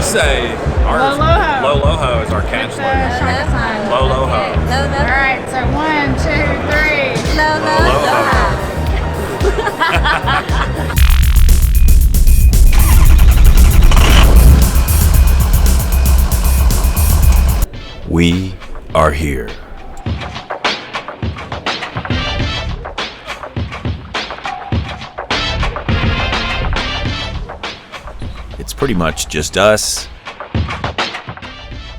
just say LOLOHO. LOLOHO is our catchphrase. LOLOHO. All right, so 1, 2, 3. LOLOHO. We are here. It's pretty much just us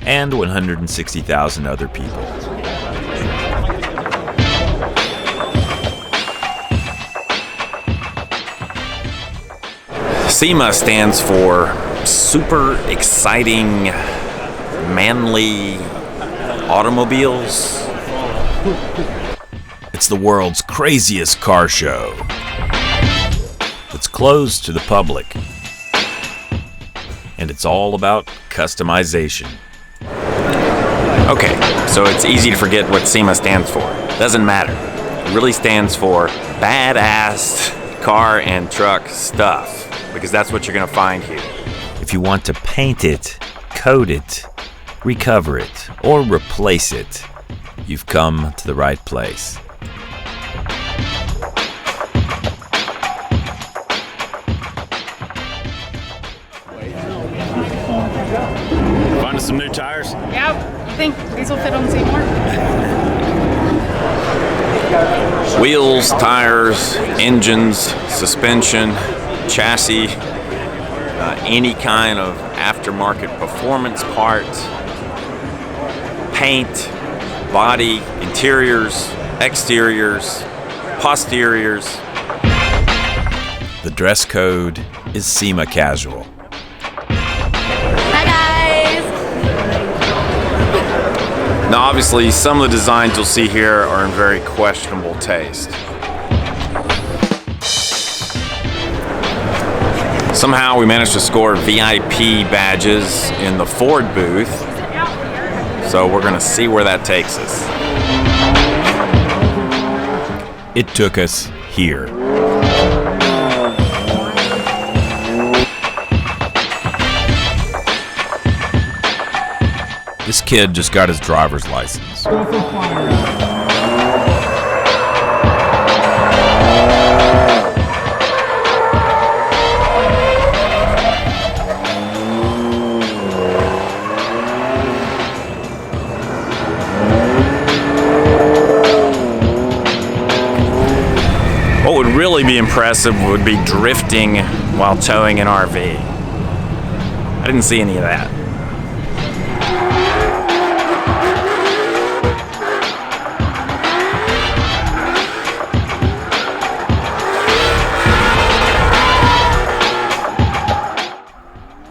and 160,000 other people. SEMA stands for Super Exciting Manly Automobiles. It's the world's craziest car show. It's closed to the public. And it's all about customization. Okay, so it's easy to forget what SEMA stands for. Doesn't matter. It really stands for badass car and truck stuff, because that's what you're gonna find here. If you want to paint it, coat it, recover it, or replace it, you've come to the right place. Find us some new tires. Yep. You think these will fit on Seymour? Wheels, tires, engines, suspension, chassis, any kind of aftermarket performance parts, paint, body, interiors, exteriors, posteriors. The dress code is SEMA casual. Hi guys. Now obviously some of the designs you'll see here are in very questionable taste. Somehow we managed to score VIP badges in the Ford booth, so we're gonna see where that takes us. It took us here. This kid just got his driver's license. What would really be impressive would be drifting while towing an RV. I didn't see any of that.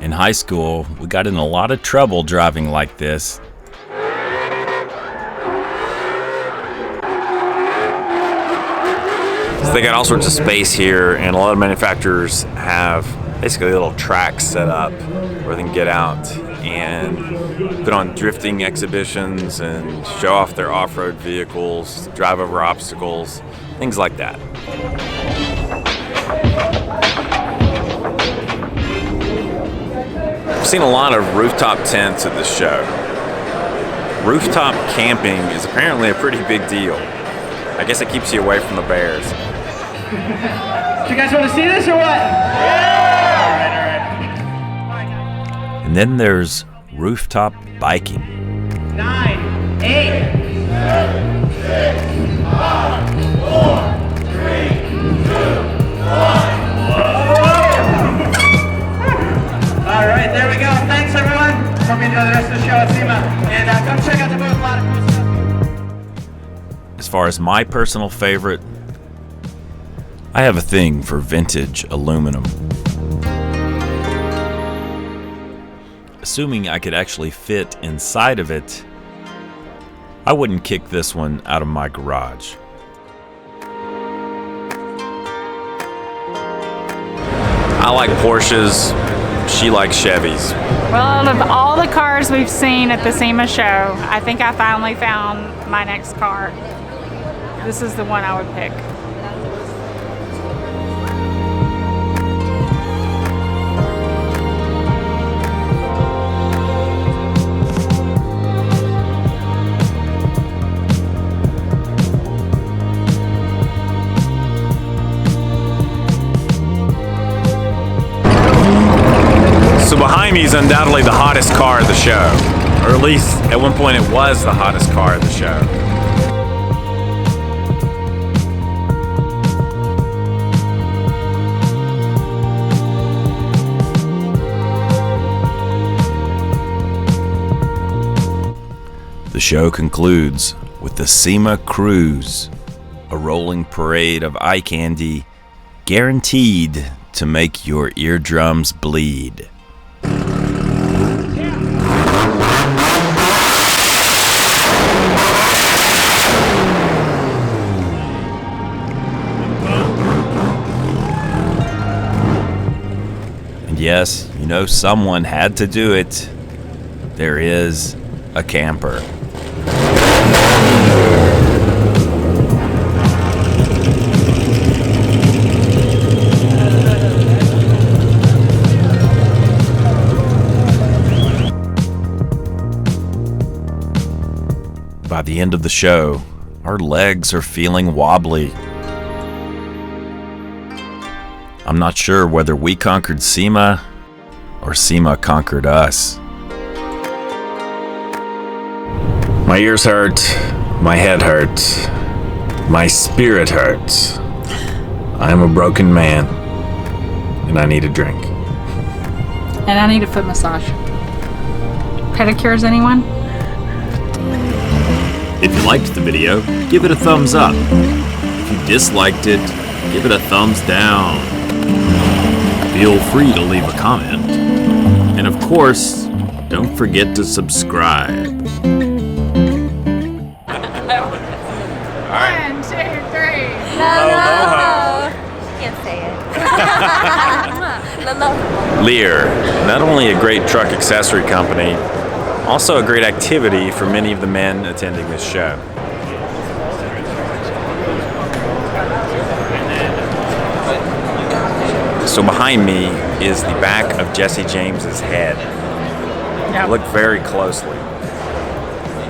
In high school, we got in a lot of trouble driving like this. So they got all sorts of space here, and a lot of manufacturers have basically little tracks set up where they can get out and put on drifting exhibitions and show off their off-road vehicles, drive over obstacles, things like that. I've seen a lot of rooftop tents at this show. Rooftop camping is apparently a pretty big deal. I guess it keeps you away from the bears. Do you guys want to see this or what? Yeah! All right. And then there's rooftop biking. 9, 8, 7, 6, 5, 4, 3, 2, 1. All right, there we go. Thanks, everyone. Hope you enjoy the rest of the show at SEMA. And come check out the booth. A lot of cool stuff. As far as my personal favorite, I have a thing for vintage aluminum. Assuming I could actually fit inside of it, I wouldn't kick this one out of my garage. I like Porsches. She likes Chevys. Well, out of all the cars we've seen at the SEMA show, I think I finally found my next car. This is the one I would pick. So behind me is undoubtedly the hottest car of the show. Or at least at one point it was the hottest car of the show. The show concludes with the SEMA Cruise, a rolling parade of eye candy guaranteed to make your eardrums bleed. And yes, you know someone had to do it. There is a camper. By the end of the show, our legs are feeling wobbly. I'm not sure whether we conquered SEMA or SEMA conquered us. My ears hurt, my head hurts, my spirit hurts. I'm a broken man, and I need a drink. And I need a foot massage. Pedicures, anyone? If you liked the video, give it a thumbs up. If you disliked it, give it a thumbs down. Feel free to leave a comment. And of course, don't forget to subscribe. 1, 2, 3. LOLOHO. Can't say it. LOLOHO. Lear, not only a great truck accessory company, also a great activity for many of the men attending this show. So behind me is the back of Jesse James's head. Yep. Look very closely.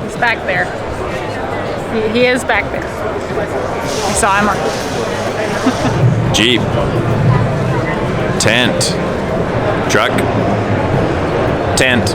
He's back there. He is back there. You saw him. Jeep, tent, truck, tent.